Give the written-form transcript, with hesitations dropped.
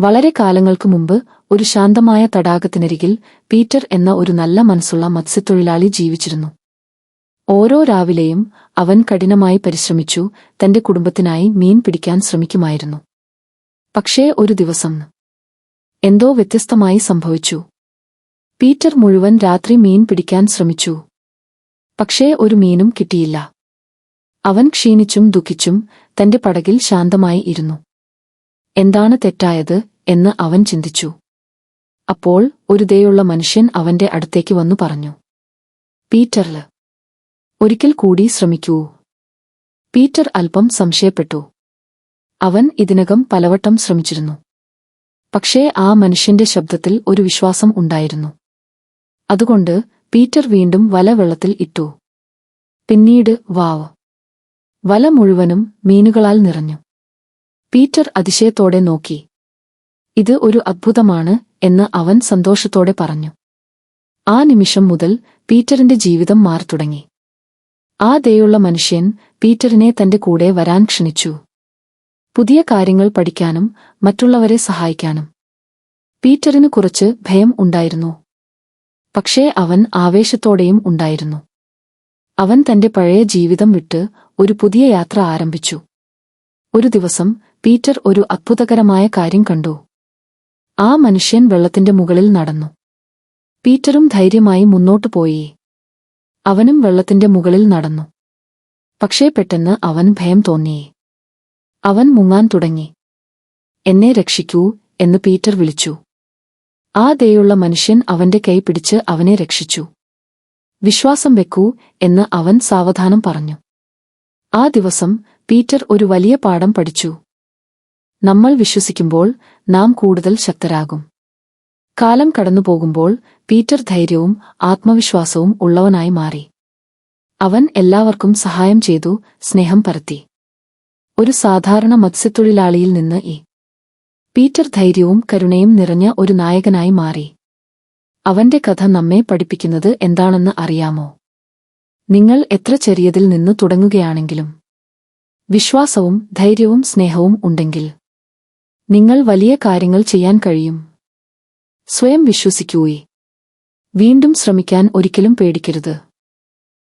വളരെ കാലങ്ങൾക്കു മുമ്പ് ഒരു ശാന്തമായ തടാകത്തിനരികിൽ പീറ്റർ എന്ന ഒരു നല്ല മനസ്സുള്ള മത്സ്യത്തൊഴിലാളി ജീവിച്ചിരുന്നു. ഓരോ രാവിലെയും അവൻ കഠിനമായി പരിശ്രമിച്ചു തന്റെ കുടുംബത്തിനായി മീൻ പിടിക്കാൻ ശ്രമിക്കുമായിരുന്നു. പക്ഷേ ഒരു ദിവസം എന്തോ വ്യത്യസ്തമായി സംഭവിച്ചു. പീറ്റർ മുഴുവൻ രാത്രി മീൻ പിടിക്കാൻ ശ്രമിച്ചു. പക്ഷേ ഒരു മീനും കിട്ടിയില്ല. അവൻ ക്ഷീണിച്ചും ദുഃഖിച്ചും തന്റെ പടകിൽ ശാന്തമായി ഇരുന്നു. എന്താണ് തെറ്റായത് എന്ന് അവൻ ചിന്തിച്ചു. അപ്പോൾ ഒരു ദയുള്ള മനുഷ്യൻ അവന്റെ അടുത്തേക്ക് വന്നു പറഞ്ഞു, "പീറ്റർല്, ഒരിക്കൽ കൂടി ശ്രമിക്കൂ." പീറ്റർ അല്പം സംശയപ്പെട്ടു. അവൻ ഇതിനകം പലവട്ടം ശ്രമിച്ചിരുന്നു. പക്ഷേ ആ മനുഷ്യന്റെ ശബ്ദത്തിൽ ഒരു വിശ്വാസം ഉണ്ടായിരുന്നു. അതുകൊണ്ട് പീറ്റർ വീണ്ടും വല വെള്ളത്തിൽ ഇട്ടു. പിന്നീട് വല മുഴുവനും മീനുകളാൽ നിറഞ്ഞു. പീറ്റർ അതിശയത്തോടെ നോക്കി. "ഇത് ഒരു അത്ഭുതമാണ്" എന്ന് അവൻ സന്തോഷത്തോടെ പറഞ്ഞു. ആ നിമിഷം മുതൽ പീറ്ററിന്റെ ജീവിതം മാറിത്തുടങ്ങി. ആ ദയുള്ള മനുഷ്യൻ പീറ്ററിനെ തന്റെ കൂടെ വരാൻ ക്ഷണിച്ചു. പുതിയ കാര്യങ്ങൾ പഠിക്കാനും മറ്റുള്ളവരെ സഹായിക്കാനും. പീറ്ററിന് കുറച്ച് ഭയം ഉണ്ടായിരുന്നു. പക്ഷേ അവൻ ആവേശത്തോടെയും ഉണ്ടായിരുന്നു. അവൻ തന്റെ പഴയ ജീവിതം വിട്ട് ഒരു പുതിയ യാത്ര ആരംഭിച്ചു. ഒരു ദിവസം പീറ്റർ ഒരു അത്ഭുതകരമായ കാര്യം കണ്ടു. ആ മനുഷ്യൻ വെള്ളത്തിന്റെ മുകളിൽ നടന്നു. പീറ്ററും ധൈര്യമായി മുന്നോട്ടു പോയി. അവനും വെള്ളത്തിന്റെ മുകളിൽ നടന്നു. പക്ഷേ പെട്ടെന്ന് അവൻ ഭയം തോന്നി. അവൻ മുങ്ങാൻ തുടങ്ങി. "എന്നെ രക്ഷിക്കൂ" എന്ന് പീറ്റർ വിളിച്ചു. ആ ദയുള്ള മനുഷ്യൻ അവന്റെ കൈ പിടിച്ച് അവനെ രക്ഷിച്ചു. "വിശ്വാസം വെക്കൂ" എന്ന് അവൻ സാവധാനം പറഞ്ഞു. ആ ദിവസം പീറ്റർ ഒരു വലിയ പാഠം പഠിച്ചു. നമ്മൾ വിശ്വസിക്കുമ്പോൾ നാം കൂടുതൽ ശക്തരാകും. കാലം കടന്നുപോകുമ്പോൾ പീറ്റർ ധൈര്യവും ആത്മവിശ്വാസവും ഉള്ളവനായി മാറി. അവൻ എല്ലാവർക്കും സഹായം ചെയ്തു, സ്നേഹം പരത്തി. ഒരു സാധാരണ മത്സ്യത്തൊഴിലാളിയിൽ നിന്ന് പീറ്റർ ധൈര്യവും കരുണയും നിറഞ്ഞ ഒരു നായകനായി മാറി. അവന്റെ കഥ നമ്മെ പഠിപ്പിക്കുന്നത് എന്താണെന്ന് അറിയാമോ? നിങ്ങൾ എത്ര ചെറിയതിൽ നിന്ന് തുടങ്ങുകയാണെങ്കിലും വിശ്വാസവും ധൈര്യവും സ്നേഹവും ഉണ്ടെങ്കിൽ നിങ്ങൾ വലിയ കാര്യങ്ങൾ ചെയ്യാൻ കഴിയും. സ്വയം വിശ്വസിക്കൂ. വീണ്ടും ശ്രമിക്കാൻ ഒരിക്കലും പേടിക്കരുത്.